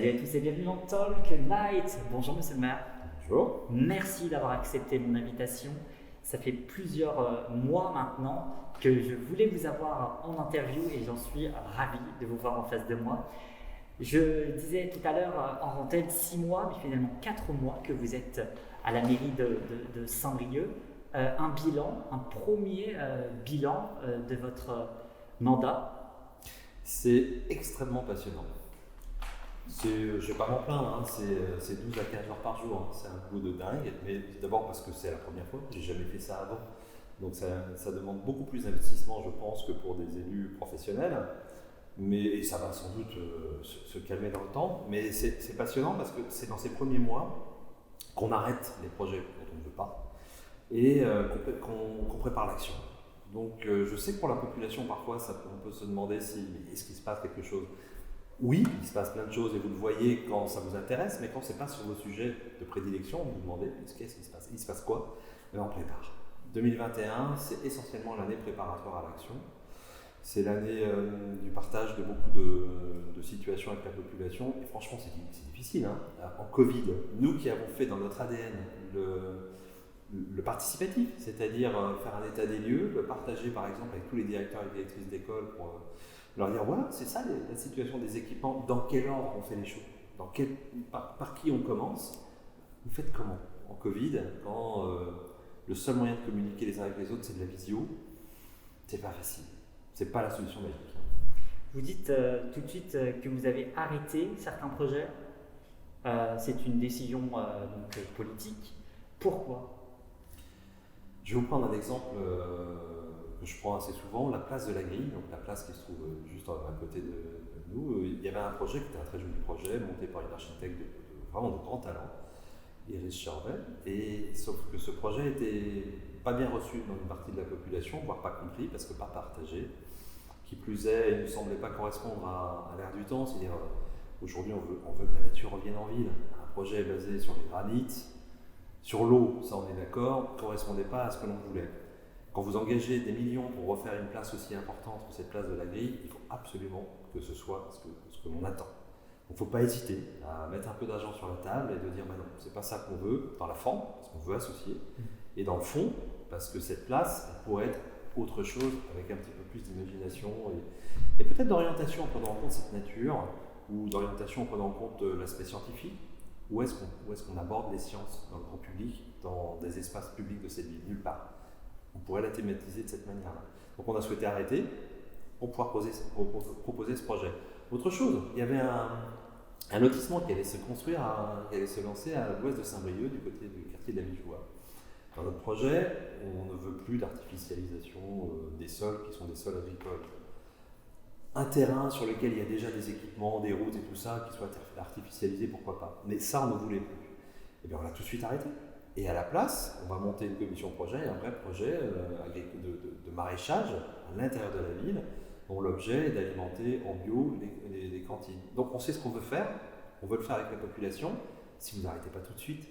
Salut à tous et bienvenue dans Talk Night. Bonjour monsieur le maire. Bonjour. Merci d'avoir accepté mon invitation. Ça fait plusieurs mois maintenant que je voulais vous avoir en interview et j'en suis ravi de vous voir en face de moi. Je disais tout à l'heure en antenne 6 mois, mais finalement 4 mois que vous êtes à la mairie de Saint-Brieuc. Un bilan, un premier bilan de votre mandat. C'est extrêmement passionnant. Je ne vais pas m'en plaindre, hein. C'est 12 à 15 heures par jour, hein. C'est un boulot de dingue, mais d'abord parce que c'est la première fois, j'ai jamais fait ça avant. Donc ça demande beaucoup plus d'investissement, je pense, que pour des élus professionnels. Et ça va sans doute se calmer dans le temps, mais c'est passionnant parce que c'est dans ces premiers mois qu'on arrête les projets dont on ne veut pas et qu'on prépare l'action. Donc je sais que pour la population, parfois, on peut se demander est-ce qu'il se passe quelque chose. Oui, il se passe plein de choses et vous le voyez quand ça vous intéresse, mais quand ce n'est pas sur vos sujets de prédilection, vous vous demandez qu'est-ce qui se passe. Il se passe quoi? On prépare. 2021, c'est essentiellement l'année préparatoire à l'action. C'est l'année du partage de beaucoup de situations avec la population. Et franchement, c'est difficile. Hein. En Covid, nous qui avons fait dans notre ADN le participatif, c'est-à-dire faire un état des lieux, le partager par exemple avec tous les directeurs et directrices d'école pour leur dire voilà, c'est ça la situation des équipements, dans quel ordre on fait les choses, par qui on commence. Vous faites comment en Covid, quand le seul moyen de communiquer les uns avec les autres c'est de la visio? C'est pas facile. C'est pas la solution magique. Vous dites tout de suite que vous avez arrêté certains projets. C'est une décision donc, politique. Pourquoi? Je vais vous prendre un exemple que je prends assez souvent, la place de la Grille, donc la place qui se trouve juste à côté de nous. Il y avait un projet qui était un très joli projet, monté par une architecte vraiment de grand talent, Iris Charvet, et sauf que ce projet n'était pas bien reçu dans une partie de la population, voire pas compris, parce que pas partagé. Qui plus est, il ne semblait pas correspondre à l'ère du temps, c'est-à-dire aujourd'hui on veut que la nature revienne en ville. Un projet basé sur les granites, sur l'eau, ça on est d'accord, ne correspondait pas à ce que l'on voulait. Quand vous engagez des millions pour refaire une place aussi importante que cette place de la Grille, il faut absolument que ce soit ce que l'on attend. Donc il ne faut pas hésiter à mettre un peu d'argent sur la table et de dire bah non, c'est pas ça qu'on veut, dans la forme, parce qu'on veut associer, et dans le fond, parce que cette place elle pourrait être autre chose avec un petit peu plus d'imagination et peut-être d'orientation en prenant en compte cette nature ou d'orientation en prenant en compte l'aspect scientifique. Où est-ce qu'on aborde les sciences dans le grand public, dans des espaces publics de cette ville? Nulle part. On pourrait la thématiser de cette manière-là. Donc on a souhaité arrêter pour pouvoir proposer ce projet. Autre chose, il y avait un lotissement qui allait se construire, qui allait se lancer à l'ouest de Saint-Brieuc, du côté du quartier de la Vigeois. Dans notre projet, on ne veut plus d'artificialisation des sols qui sont des sols agricoles. Un terrain sur lequel il y a déjà des équipements, des routes et tout ça, qui soient artificialisés, pourquoi pas. Mais ça, on ne voulait plus. Et bien on l'a tout de suite arrêté. Et à la place, on va monter une commission projet, un vrai projet de maraîchage à l'intérieur de la ville, dont l'objet est d'alimenter en bio les cantines. Donc on sait ce qu'on veut faire, on veut le faire avec la population. Si vous n'arrêtez pas tout de suite,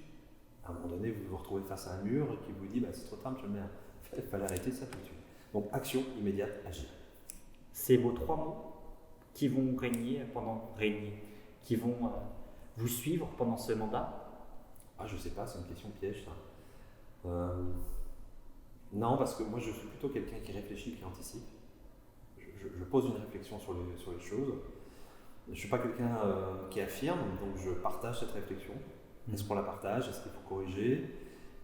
à un moment donné, vous vous retrouvez face à un mur qui vous dit c'est trop tard, monsieur le maire. Il fallait arrêter ça tout de suite. Donc action immédiate, agir. C'est vos 3 mots qui vont qui vont vous suivre pendant ce mandat? Je sais pas, c'est une question piège ça. Non, parce que moi je suis plutôt quelqu'un qui réfléchit, qui anticipe. Je pose une réflexion sur les choses. Je ne suis pas quelqu'un qui affirme, donc je partage cette réflexion. Est-ce qu'on la partage? Est-ce qu'il faut corriger?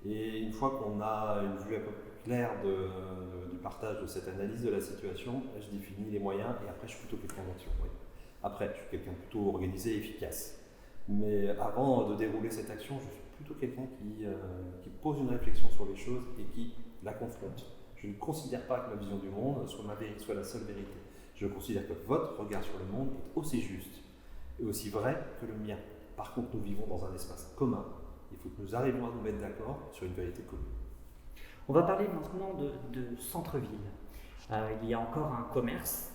Et une fois qu'on a une vue un peu plus claire du partage de cette analyse de la situation, je définis les moyens et après je suis plutôt quelqu'un d'action. Oui. Après, je suis quelqu'un plutôt organisé et efficace. Mais avant de dérouler cette action, je suis plutôt quelqu'un qui pose une réflexion sur les choses et qui la confronte. Je ne considère pas que ma vision du monde soit la seule vérité. Je considère que votre regard sur le monde est aussi juste et aussi vrai que le mien. Par contre, nous vivons dans un espace commun. Il faut que nous arrivions à nous mettre d'accord sur une vérité commune. On va parler maintenant de centre-ville. Il y a encore un commerce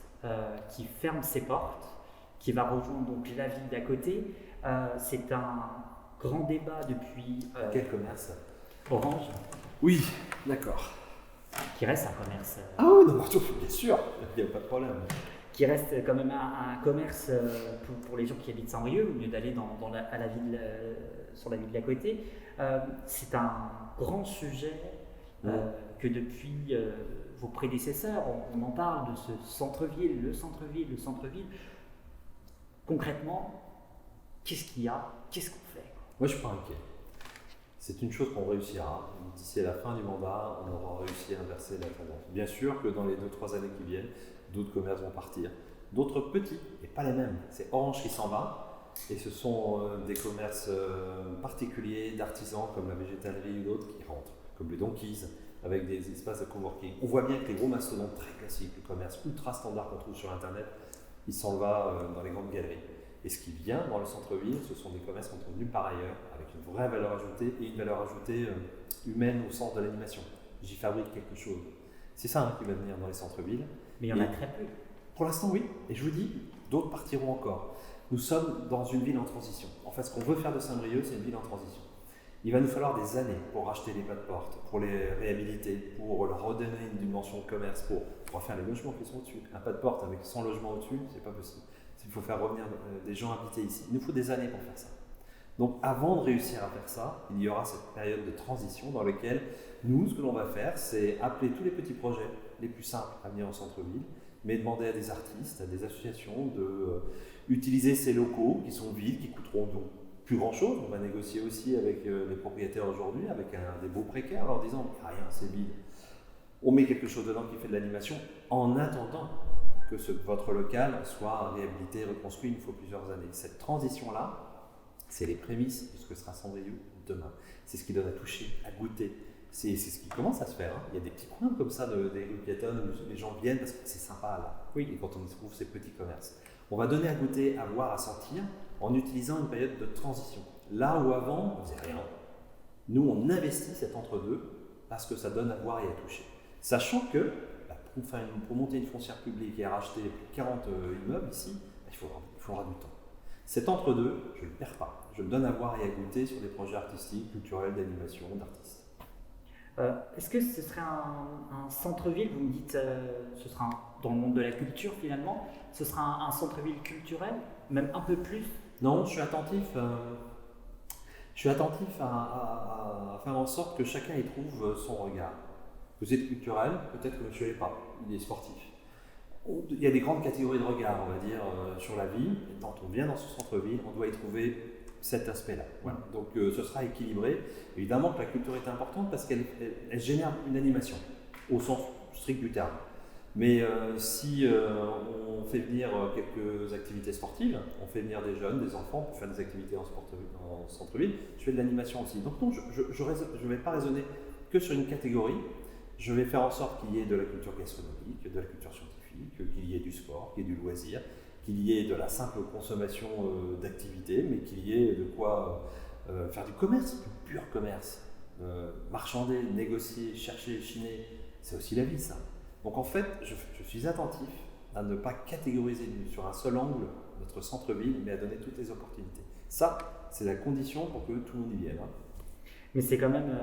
qui ferme ses portes, qui va rejoindre donc la ville d'à côté. C'est un grand débat depuis... Quel commerce? Orange. Oui, d'accord. Qui reste un commerce. Ah oui, non, bien sûr, il n'y a pas de problème. qui reste quand même un commerce pour les gens qui habitent Saint-Brieuc, au lieu d'aller à la ville, sur la ville d'à côté. C'est un grand sujet que depuis vos prédécesseurs, on en parle de ce centre-ville, le centre-ville, le centre-ville. Concrètement, qu'est-ce qu'il y a? Qu'est-ce qu'on fait? Moi, je suis pas inquiet. C'est une chose qu'on réussira. D'ici à la fin du mandat, on aura réussi à inverser la tendance. Bien sûr que dans les 2-3 années qui viennent, d'autres commerces vont partir. D'autres petits, et pas les mêmes. C'est Orange qui s'en va, et ce sont des commerces particuliers, d'artisans comme la végétalerie ou d'autres qui rentrent, comme les Donkeys, avec des espaces de coworking. On voit bien que les gros mastodontes très classiques, le commerce ultra standard qu'on trouve sur Internet, ils s'en vont dans les grandes galeries. Et ce qui vient dans le centre-ville, ce sont des commerces qu'on trouve nulle part ailleurs, avec une vraie valeur ajoutée et une valeur ajoutée humaine au sens de l'animation. J'y fabrique quelque chose. C'est ça qui va venir dans les centres-villes. Mais il y en a très peu. Pour l'instant, oui. Et je vous dis, d'autres partiront encore. Nous sommes dans une ville en transition. En fait, ce qu'on veut faire de Saint-Brieuc, c'est une ville en transition. Il va nous falloir des années pour racheter les pas de porte, pour les réhabiliter, pour leur redonner une dimension de commerce, pour refaire les logements qui sont au-dessus. Un pas de porte avec 100 logements au-dessus, c'est pas possible. Il faut faire revenir des gens habités ici. Il nous faut des années pour faire ça. Donc avant de réussir à faire ça, il y aura cette période de transition dans laquelle nous, ce que l'on va faire, c'est appeler tous les petits projets les plus simples à venir au centre-ville, mais demander à des artistes, à des associations d'utiliser ces locaux qui sont vides, qui coûteront donc plus grand-chose. On va négocier aussi avec les propriétaires aujourd'hui, avec des baux précaires, en leur disant « rien, c'est vide ». On met quelque chose dedans qui fait de l'animation en attendant que votre local soit réhabilité, reconstruit. Il nous faut plusieurs années. Cette transition-là, c'est les prémices de ce que sera Saint-Brieuc demain. C'est ce qui donne à toucher, à goûter. C'est ce qui commence à se faire. Il y a des petits coins comme ça, des rues piétonnes où les gens viennent parce que c'est sympa là. Oui. Et quand on y trouve ces petits commerces. On va donner à goûter, à voir, à sentir en utilisant une période de transition. Là où avant, on ne faisait rien. Nous, on investit cet entre-deux parce que ça donne à voir et à toucher. Sachant que pour monter une foncière publique et racheter plus de 40 immeubles ici, il faudra du temps. Cet entre-deux, je ne le perds pas. Je le donne à voir et à goûter sur des projets artistiques, culturels, d'animation, d'artistes. Est-ce que ce serait un centre-ville, vous me dites, ce sera dans le monde de la culture finalement, ce sera un centre-ville culturel, même un peu plus? Non, je suis attentif à faire en sorte que chacun y trouve son regard. Vous êtes culturel, peut-être que monsieur l'est pas, il est sportif. Il y a des grandes catégories de regard, on va dire, sur la vie. Et quand on vient dans ce centre-ville, on doit y trouver cet aspect-là. Voilà. Donc ce sera équilibré. Évidemment que la culture est importante parce qu'elle génère une animation, au sens strict du terme. Mais si on fait venir quelques activités sportives, on fait venir des jeunes, des enfants pour faire des activités en centre-ville, je fais de l'animation aussi. Donc non, je ne vais pas raisonner que sur une catégorie. Je vais faire en sorte qu'il y ait de la culture gastronomique, de la culture scientifique, qu'il y ait du sport, qu'il y ait du loisir, qu'il y ait de la simple consommation d'activités, mais qu'il y ait de quoi faire du commerce, du pur commerce. Marchander, négocier, chercher, chiner, c'est aussi la vie ça. Donc en fait, je suis attentif à ne pas catégoriser sur un seul angle notre centre-ville, mais à donner toutes les opportunités. Ça, c'est la condition pour que tout le monde y vienne. Mais c'est quand même,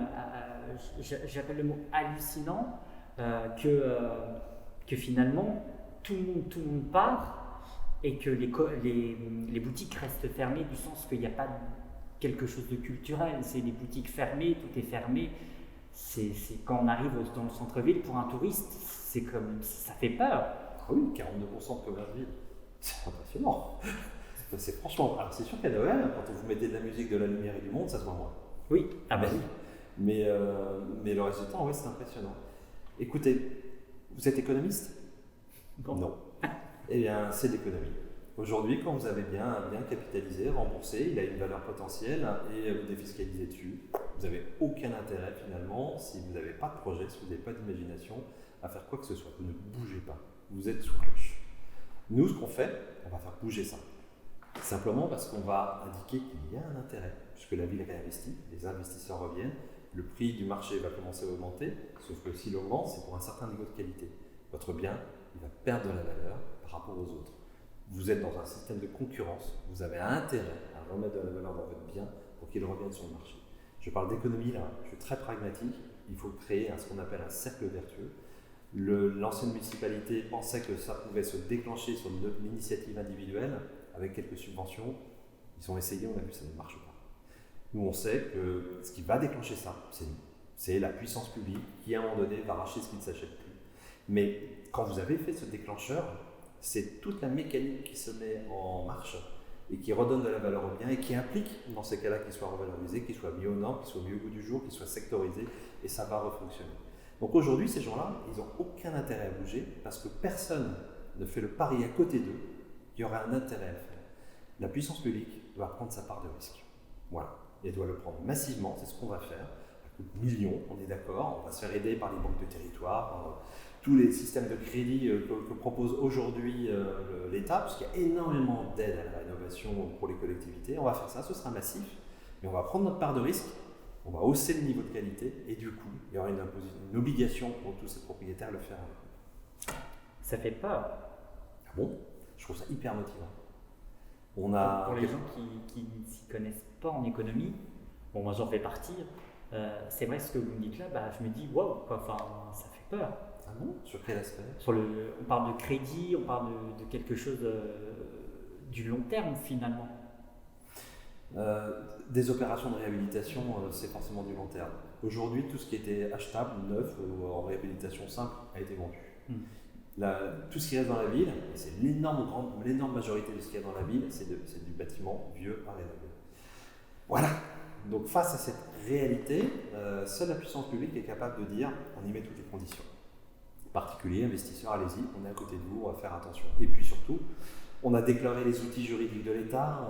j'appelle le mot hallucinant, que finalement tout le monde part et que les boutiques restent fermées, du sens qu'il n'y a pas quelque chose de culturel. C'est les boutiques fermées, tout est fermé. C'est quand on arrive dans le centre-ville pour un touriste, c'est comme ça fait peur. Ah oui, 42% de commerce vide, c'est impressionnant. C'est franchement, alors c'est sûr qu'à Noël, quand vous mettez de la musique, de la lumière et du monde, ça se voit moins. Oui, ah ben oui. Mais le reste du temps, ouais, c'est impressionnant. Écoutez, vous êtes économiste? Non. Eh bien, c'est l'économie. Aujourd'hui, quand vous avez bien capitalisé, remboursé, il a une valeur potentielle et vous défiscalisez dessus, vous n'avez aucun intérêt finalement, si vous n'avez pas de projet, si vous n'avez pas d'imagination, à faire quoi que ce soit. Vous ne bougez pas. Vous êtes sous cloche. Nous, ce qu'on fait, on va faire bouger ça. Simplement parce qu'on va indiquer qu'il y a un intérêt, puisque la ville réinvestit, les investisseurs reviennent, le prix du marché va commencer à augmenter, sauf que s'il augmente, c'est pour un certain niveau de qualité. Votre bien, il va perdre de la valeur par rapport aux autres. Vous êtes dans un système de concurrence, vous avez intérêt à remettre de la valeur dans votre bien pour qu'il revienne sur le marché. Je parle d'économie là, je suis très pragmatique, il faut créer ce qu'on appelle un cercle vertueux. L'ancienne municipalité pensait que ça pouvait se déclencher sur une initiative individuelle avec quelques subventions. Ils ont essayé, on a vu que ça ne marche pas. Nous, on sait que ce qui va déclencher ça, c'est nous. C'est la puissance publique qui, à un moment donné, va arracher ce qui ne s'achète plus. Mais quand vous avez fait ce déclencheur, c'est toute la mécanique qui se met en marche et qui redonne de la valeur au bien et qui implique, dans ces cas-là, qu'il soit revalorisé, qu'il soit mis aux normes, qu'il soit mis au goût du jour, qu'il soit sectorisé, et ça va refonctionner. Donc aujourd'hui, ces gens-là, ils n'ont aucun intérêt à bouger parce que personne ne fait le pari à côté d'eux qu'il y aurait un intérêt à le faire. La puissance publique doit prendre sa part de risque. Voilà. Et elle doit le prendre massivement, c'est ce qu'on va faire. À coup de millions, on est d'accord, on va se faire aider par les banques de territoire, par tous les systèmes de crédit que propose aujourd'hui l'État, parce qu'il y a énormément d'aide à la rénovation pour les collectivités. On va faire ça, ce sera massif, mais on va prendre notre part de risque. On va hausser le niveau de qualité et du coup, il y aura une obligation pour tous ces propriétaires de le faire. Ça fait peur. Ah bon? Je trouve ça hyper motivant. Pour les gens qui ne s'y connaissent pas en économie, bon, moi j'en fais partie, c'est vrai ce que vous me dites là, je me dis waouh, ça fait peur. Ah bon? Sur quel aspect? On parle de crédit, on parle de quelque chose du long terme finalement. Des opérations de réhabilitation, c'est forcément du long terme. Aujourd'hui, tout ce qui était achetable, neuf ou en réhabilitation simple, a été vendu. Tout ce qui reste dans la ville, et c'est l'énorme majorité de ce qu'il y a dans la ville, c'est du bâtiment vieux à rénover. Voilà. Donc face à cette réalité, seule la puissance publique est capable de dire on y met toutes les conditions. Particuliers, investisseurs, allez-y, on est à côté de vous, on va faire attention. Et puis surtout, on a déclaré les outils juridiques de l'État,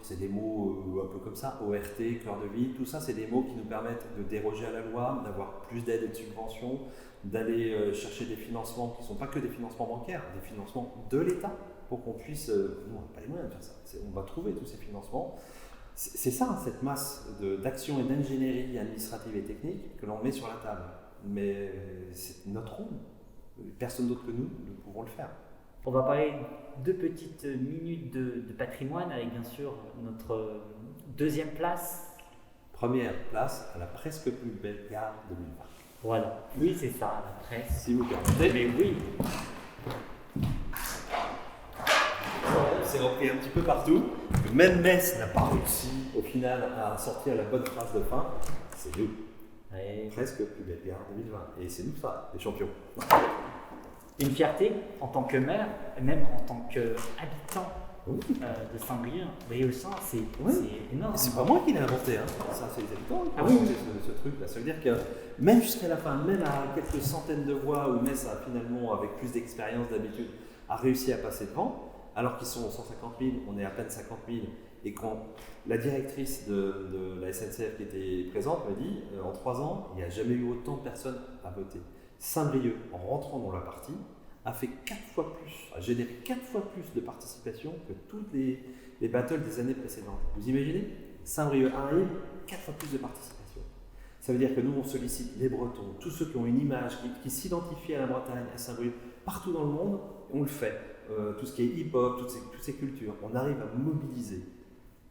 c'est des mots un peu comme ça, ORT, cœur de ville, tout ça c'est des mots qui nous permettent de déroger à la loi, d'avoir plus d'aides et de subventions, d'aller chercher des financements qui ne sont pas que des financements bancaires, des financements de l'État, pour qu'on puisse, nous on n'a pas les moyens de faire ça, on va trouver tous ces financements. C'est ça, cette masse d'action et d'ingénierie administrative et technique que l'on met sur la table. Mais c'est notre rôle, personne d'autre que nous pouvons le faire. On va parler 2 petites minutes de patrimoine avec bien sûr notre deuxième place. Première place à la presque plus belle gare 2020. Voilà, oui c'est ça, la presse. Si vous permettez. Mais oui. C'est repris un petit peu partout. Même Metz n'a pas réussi au final à sortir la bonne phrase de fin. C'est nous. Ouais. Presque plus belle gare 2020. Et c'est nous ça, les champions. Une fierté en tant que maire, et même en tant qu'habitant de Saint-Brieuc, Brieucin, c'est énorme. C'est pas moi qui l'ai inventé, hein. Ça c'est les habitants qui ont inventé ce truc-là. Ça veut dire que même jusqu'à la fin, même à quelques centaines de voix, où Metz a finalement, avec plus d'expérience d'habitude, a réussi à passer devant, alors qu'ils sont 150 000, on est à peine 50 000, et quand la directrice de la SNCF qui était présente me dit en 3 ans, il n'y a jamais eu autant de personnes à voter. Saint-Brieuc, en rentrant dans la partie, a fait 4 fois plus, a généré 4 fois plus de participation que toutes les battles des années précédentes. Vous imaginez? Saint-Brieuc arrive, 4 fois plus de participation. Ça veut dire que nous, on sollicite les Bretons, tous ceux qui ont une image, qui s'identifient à la Bretagne, à Saint-Brieuc, partout dans le monde, et on le fait. Tout ce qui est hip-hop, toutes ces cultures, on arrive à mobiliser.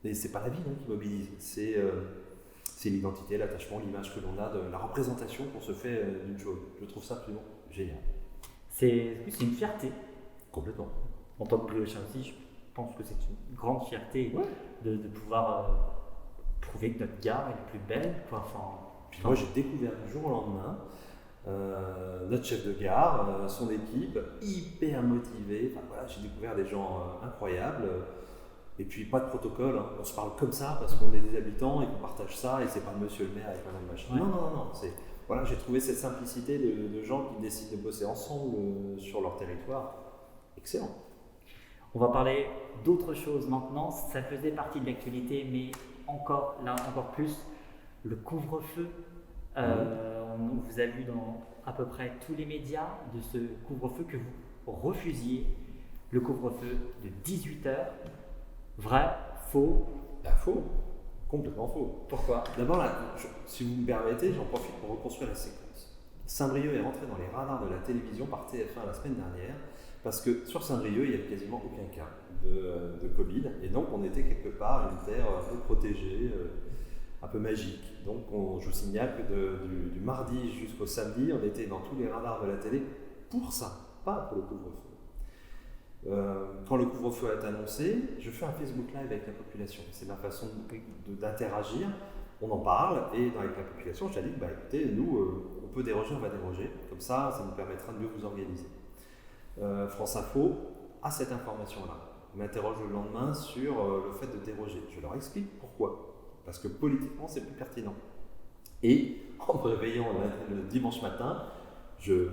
Et c'est pas la ville qui mobilise, c'est l'identité, l'attachement, l'image que l'on a, de la représentation qu'on se fait d'une chose. Je trouve ça absolument génial. C'est une fierté. Complètement. En tant que Brieucien aussi, je pense que c'est une grande fierté de pouvoir prouver que notre gare est la plus belle. Moi j'ai découvert du jour au lendemain notre chef de gare, son équipe, hyper motivée. J'ai découvert des gens incroyables. Et puis pas de protocole, hein. On se parle comme ça parce qu'on est des habitants et qu'on partage ça et c'est pas monsieur le maire avec madame machin. Ouais. Non. J'ai trouvé cette simplicité de gens qui décident de bosser ensemble sur leur territoire. Excellent. On va parler d'autre chose maintenant. Ça faisait partie de l'actualité, mais encore plus, le couvre-feu. On vous a vu dans à peu près tous les médias de ce couvre-feu que vous refusiez. Le couvre-feu de 18h. Vrai, faux? Faux, complètement faux. Pourquoi? D'abord, si vous me permettez, j'en profite pour reconstruire la séquence. Saint-Brieuc est rentré dans les radars de la télévision par TF1 la semaine dernière parce que sur Saint-Brieuc, il n'y avait quasiment aucun cas de Covid et donc on était quelque part une terre un peu protégée. un peu magique. Donc je vous signale que du mardi jusqu'au samedi, on était dans tous les radars de la télé pour ça, pas pour le couvre-feu. Quand le couvre-feu est annoncé, je fais un Facebook Live avec la population. C'est ma façon d'interagir. On en parle et avec la population, je leur dis écoutez, nous, on peut déroger, on va déroger. Comme ça nous permettra de mieux vous organiser. France Info a cette information-là. On m'interroge le lendemain sur le fait de déroger. Je leur explique pourquoi. Parce que politiquement, c'est plus pertinent. Et en me réveillant le dimanche matin, je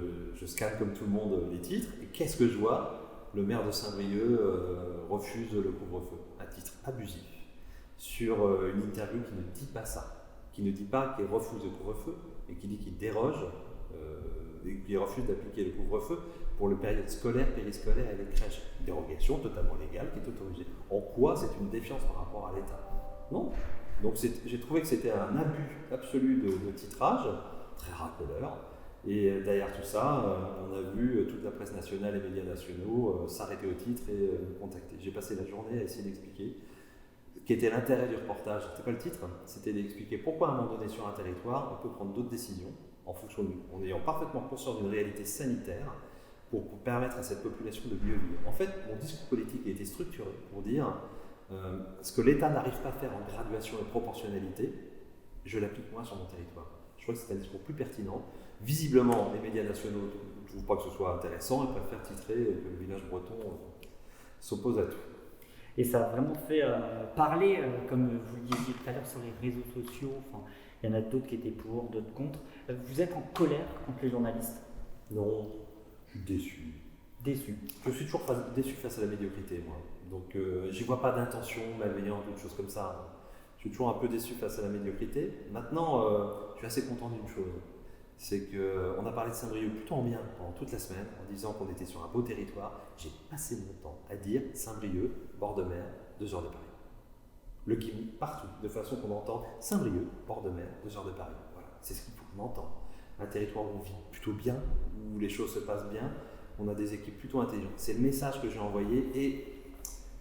scanne comme tout le monde les titres. Et qu'est-ce que je vois? Le maire de Saint-Brieuc refuse le couvre-feu. Un titre abusif sur une interview qui ne dit pas ça. Qui ne dit pas qu'il refuse le couvre-feu, et qui dit qu'il déroge et qu'il refuse d'appliquer le couvre-feu pour le période scolaire, périscolaire et les crèches. Une dérogation totalement légale qui est autorisée. En quoi c'est une défiance par rapport à l'État? Non. Donc j'ai trouvé que c'était un abus absolu de titrage, très racoleur. Et derrière tout ça, on a vu toute la presse nationale et les médias nationaux s'arrêter au titre et me contacter. J'ai passé la journée à essayer d'expliquer quel était l'intérêt du reportage. C'était pas le titre, c'était d'expliquer pourquoi à un moment donné sur un territoire, on peut prendre d'autres décisions en fonction en ayant parfaitement conscience d'une réalité sanitaire pour permettre à cette population de mieux vivre. En fait, mon discours politique a été structuré pour dire ce que l'État n'arrive pas à faire en graduation et proportionnalité, je l'applique moi sur mon territoire. Je crois que c'est un discours plus pertinent. Visiblement, les médias nationaux ne trouvent pas que ce soit intéressant et préfèrent titrer que le village breton s'oppose à tout. Et ça a vraiment fait parler, comme vous le disiez tout à l'heure, sur les réseaux sociaux. Enfin, il y en a d'autres qui étaient pour, d'autres contre. Vous êtes en colère contre les journalistes? Non, je suis déçu. Déçu. Je suis toujours déçu face à la médiocrité, moi. Donc, j'y vois pas d'intention malveillante ou de choses comme ça. Je suis toujours un peu déçu face à la médiocrité. Maintenant, je suis assez content d'une chose. C'est qu'on a parlé de Saint-Brieuc plutôt en bien pendant toute la semaine, en disant qu'on était sur un beau territoire. J'ai passé mon temps à dire Saint-Brieuc, bord de mer, 2 heures de Paris. Le Kimi, partout, de façon qu'on entend Saint-Brieuc, bord de mer, 2 heures de Paris. Voilà, c'est ce qu'il faut qu'on entende. Un territoire où on vit plutôt bien, où les choses se passent bien, on a des équipes plutôt intelligentes. C'est le message que j'ai envoyé et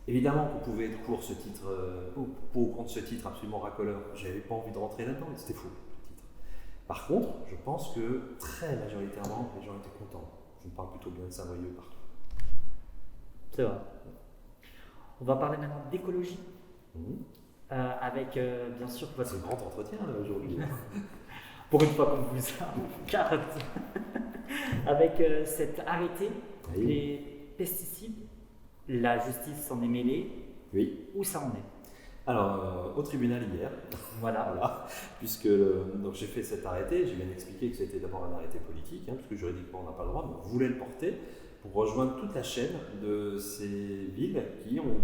évidemment qu'on pouvait être pour ce titre, pour ou contre ce titre absolument racoleur. J'avais pas envie de rentrer là-dedans, c'était fou. Par contre, je pense que très majoritairement, les gens étaient contents. Je me parle plutôt bien de Saint-Brieuc partout. C'est vrai. On va parler maintenant d'écologie. Avec bien sûr votre... C'est un grand entretien là, aujourd'hui. Pour une fois qu'on vous carte. Avec cet arrêté, les pesticides, la justice s'en est mêlée. Oui. Où ça en est? Alors, au tribunal hier, voilà. Puisque donc j'ai fait cet arrêté, j'ai bien expliqué que c'était d'abord un arrêté politique, puisque juridiquement on n'a pas le droit, mais on voulait le porter pour rejoindre toute la chaîne de ces villes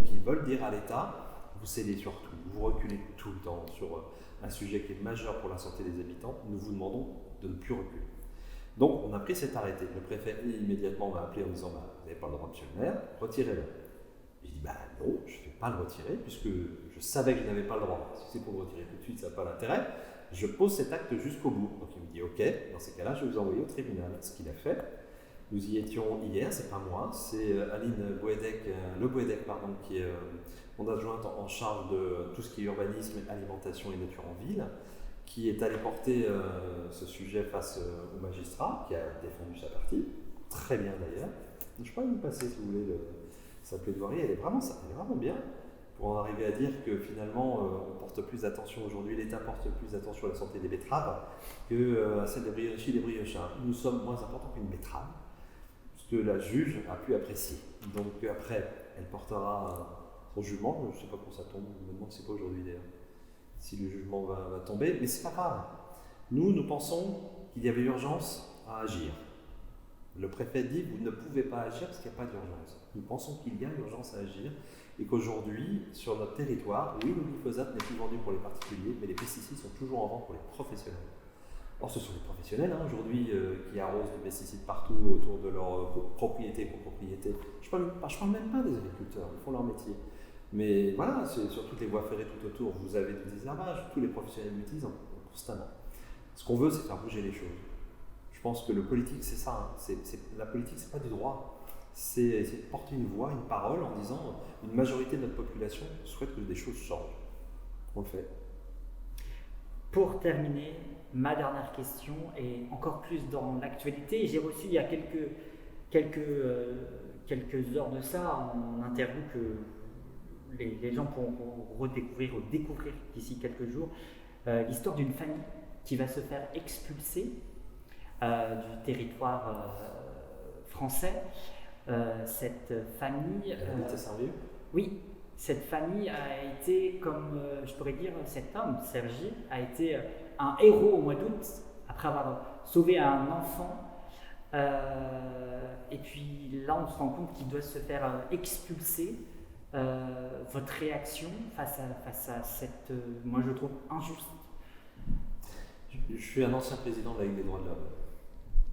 qui veulent dire à l'État, vous cédez sur tout, vous reculez tout le temps sur un sujet qui est majeur pour la santé des habitants, nous vous demandons de ne plus reculer. Donc on a pris cet arrêté, le préfet immédiatement m'a appelé en disant vous n'avez pas le droit, monsieur le maire, retirez-le. J'ai dit non, je ne vais pas le retirer puisque je savais que je n'avais pas le droit. Si c'est pour le retirer tout de suite, ça n'a pas d'intérêt. Je pose cet acte jusqu'au bout. Donc il me dit ok, dans ces cas-là, je vais vous envoyer au tribunal. Ce qu'il a fait. Nous y étions hier, c'est pas moi, c'est Aline Le Boédec, qui est mon adjointe en charge de tout ce qui est urbanisme, alimentation et nature en ville, qui est allée porter ce sujet face au magistrat, qui a défendu sa partie, très bien d'ailleurs. Je pourrais vous passer, si vous voulez, sa plaidoirie, elle est vraiment bien, pour en arriver à dire que finalement, on porte plus d'attention aujourd'hui, l'État porte plus d'attention à la santé des betteraves qu'à celle des briochins. Nous sommes moins importants qu'une betterave, ce que la juge a pu apprécier. Donc après, elle portera son jugement, je ne sais pas quand ça tombe, je me demande si c'est pas aujourd'hui d'ailleurs, si le jugement va tomber, mais c'est pas grave. Nous pensons qu'il y avait urgence à agir. Le préfet dit vous ne pouvez pas agir parce qu'il n'y a pas d'urgence. Nous pensons qu'il y a urgence à agir et qu'aujourd'hui, sur notre territoire, oui, le glyphosate n'est plus vendu pour les particuliers, mais les pesticides sont toujours en vente pour les professionnels. Or, ce sont les professionnels aujourd'hui qui arrosent du pesticide partout autour de leur propriété et copropriété. Je ne parle même pas des agriculteurs, ils font leur métier. Mais voilà, sur toutes les voies ferrées tout autour, vous avez du désherbage, tous les professionnels l'utilisent constamment. Ce qu'on veut, c'est faire bouger les choses. Je pense que le politique, c'est ça. La politique, c'est pas du droit. C'est de porter une voix, une parole en disant une majorité de notre population souhaite que des choses changent. On le fait. pour terminer, ma dernière question est encore plus dans l'actualité. J'ai reçu il y a quelques heures de ça en interview que les gens pourront redécouvrir ou découvrir d'ici quelques jours, l'histoire d'une famille qui va se faire expulser du territoire français. Cette famille... oui, cette famille a été, comme je pourrais dire, cet homme, Sergi, a été un héros au mois d'août, après avoir sauvé un enfant. Et puis là, on se rend compte qu'il doit se faire expulser. Votre réaction face à cette, moi je trouve, injuste? Je suis un ancien président de la Ligue des droits de l'homme.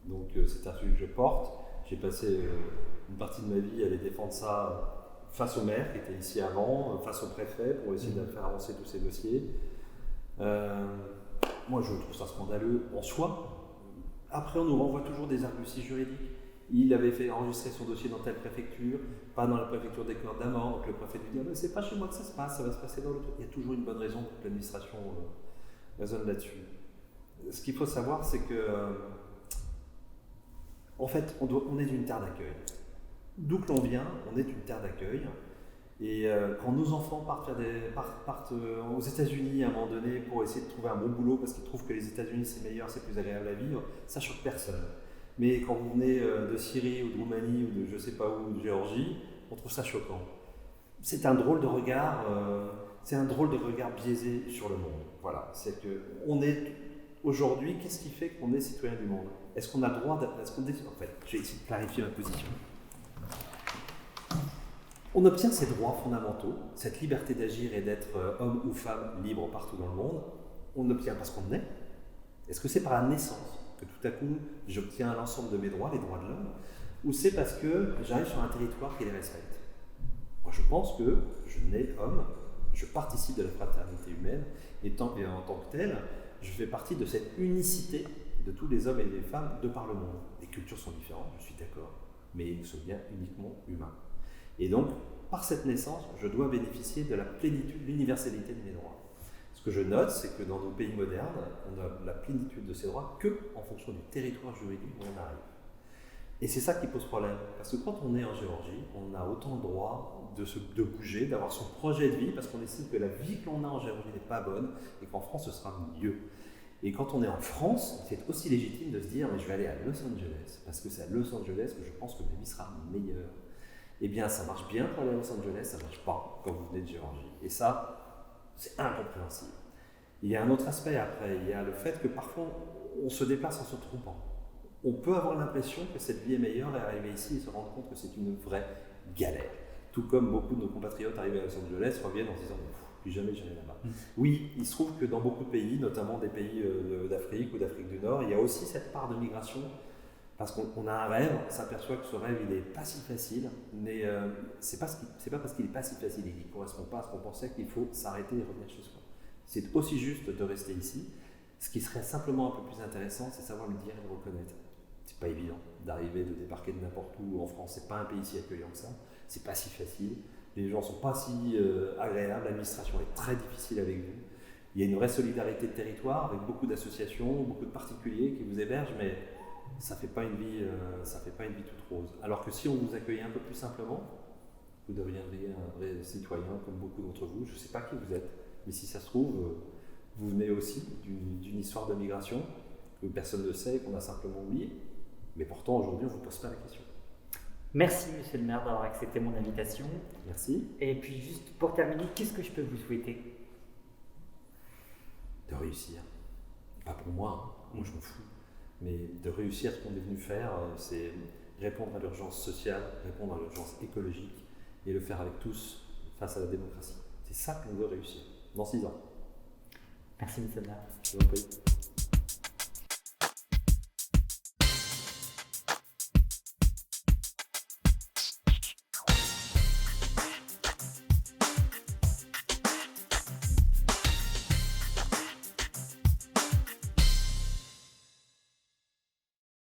Donc c'est un sujet que je porte. J'ai passé une partie de ma vie à aller défendre ça face au maire qui était ici avant, face au préfet pour essayer de faire avancer tous ces dossiers. Moi je trouve ça scandaleux en soi. Après on nous renvoie toujours des arguties juridiques. Il avait fait enregistrer son dossier dans telle préfecture, pas dans la préfecture des Cœurs d'Amont, donc le préfet lui dit « mais c'est pas chez moi que ça se passe, ça va se passer dans l'autre ». Il y a toujours une bonne raison pour que l'administration raisonne là-dessus. Ce qu'il faut savoir, c'est que en fait, on est d'une terre d'accueil. D'où que l'on vient, on est une terre d'accueil. Et quand nos enfants partent aux États-Unis à un moment donné pour essayer de trouver un bon boulot parce qu'ils trouvent que les États-Unis c'est meilleur, c'est plus agréable à vivre, ça choque personne. Mais quand vous venez de Syrie ou de Roumanie ou de je sais pas où, de Géorgie, on trouve ça choquant. C'est un drôle de regard, biaisé sur le monde. Voilà, c'est que on est aujourd'hui, qu'est-ce qui fait qu'on est citoyen du monde? Est-ce qu'on a le droit d'être... En fait, je vais essayer de clarifier ma position. On obtient ces droits fondamentaux, cette liberté d'agir et d'être homme ou femme libre partout dans le monde. On l'obtient parce qu'on est. Est-ce que c'est par la naissance que tout à coup j'obtiens l'ensemble de mes droits, les droits de l'homme, ou c'est parce que j'arrive sur un territoire qui les respecte? Moi je pense que je nais homme, je participe de la fraternité humaine, et en tant que tel, je fais partie de cette unicité de tous les hommes et les femmes de par le monde. Les cultures sont différentes, je suis d'accord, mais nous sommes bien uniquement humains. Et donc, par cette naissance, je dois bénéficier de la plénitude, l'universalité de mes droits. Ce que je note, c'est que dans nos pays modernes, on a la plénitude de ces droits que en fonction du territoire juridique où on arrive. Et c'est ça qui pose problème, parce que quand on est en Géorgie, on a autant le droit de bouger, d'avoir son projet de vie, parce qu'on estime que la vie que l'on a en Géorgie n'est pas bonne, et qu'en France ce sera mieux. Et quand on est en France, c'est aussi légitime de se dire mais je vais aller à Los Angeles, parce que c'est à Los Angeles que je pense que ma vie sera meilleure. Eh bien ça marche bien pour aller à Los Angeles, ça ne marche pas quand vous venez de Géorgie. Et ça, c'est incompréhensible. Il y a un autre aspect après, il y a le fait que parfois on se déplace en se trompant. On peut avoir l'impression que cette vie est meilleure et arriver ici et se rendre compte que c'est une vraie galère. Tout comme beaucoup de nos compatriotes arrivés à Los Angeles reviennent en se disant plus jamais j'irai là-bas. Oui, il se trouve que dans beaucoup de pays, notamment des pays d'Afrique ou d'Afrique du Nord, il y a aussi cette part de migration parce qu'on a un rêve, on s'aperçoit que ce rêve il n'est pas si facile, mais c'est pas parce qu'il n'est pas si facile et qu'il ne correspond pas à ce qu'on pensait qu'il faut s'arrêter et revenir chez soi. C'est aussi juste de rester ici. Ce qui serait simplement un peu plus intéressant, c'est savoir le dire et le reconnaître. C'est pas évident d'arriver, de débarquer de n'importe où en France, c'est pas un pays si accueillant que ça, c'est pas si facile. Les gens ne sont pas si agréables, l'administration est très difficile avec vous. Il y a une vraie solidarité de territoire avec beaucoup d'associations, beaucoup de particuliers qui vous hébergent, mais ça ne fait pas une vie toute rose. Alors que si on vous accueillait un peu plus simplement, vous deviendriez un vrai citoyen comme beaucoup d'entre vous. Je ne sais pas qui vous êtes, mais si ça se trouve, vous venez aussi d'une histoire de migration que personne ne sait, qu'on a simplement oublié. Mais pourtant, aujourd'hui, on ne vous pose pas la question. Merci, monsieur le maire, d'avoir accepté mon invitation. Merci. Et puis, juste pour terminer, qu'est-ce que je peux vous souhaiter? De réussir. Pas pour moi, moi je m'en fous. Mais de réussir ce qu'on est venu faire, c'est répondre à l'urgence sociale, répondre à l'urgence écologique et le faire avec tous face à la démocratie. C'est ça qu'on veut réussir dans 6 ans. Merci, monsieur le maire. Je vous en prie.